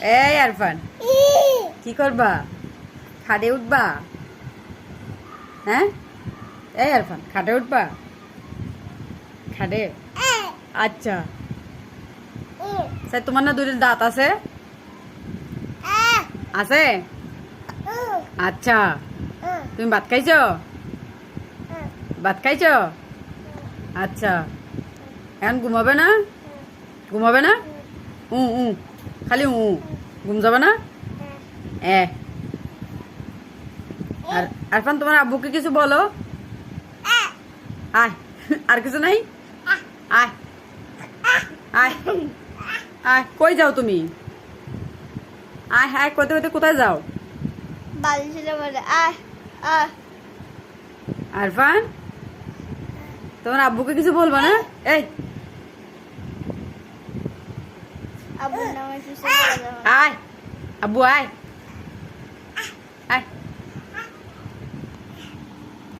এই আরফান, কি করবা? খাটে উঠবা? হ্যাঁ, এই আরফান, খাটে উঠবা? খাটে? আচ্ছা। তোমার না দুটো দাঁত আছে? আছে? আচ্ছা। তুমি ভাত খাইছো? ভাত খাইছো? আচ্ছা। এখন ঘুমাবে না? ঘুমাবে না? খালি ঘুম যাবে না? আর আরফান, তোমার আব্বুকে কিছু বলো। আয়, আর কিছু নাই? আয় আয় আয়, কই যাও তুমি? আয় হ্যাঁ, কইতে কইতে কোথায় যাও? আরফান, তোমার আব্বুকে কিছু বলবা না? এই আয়, আব্বু আয়, আয়।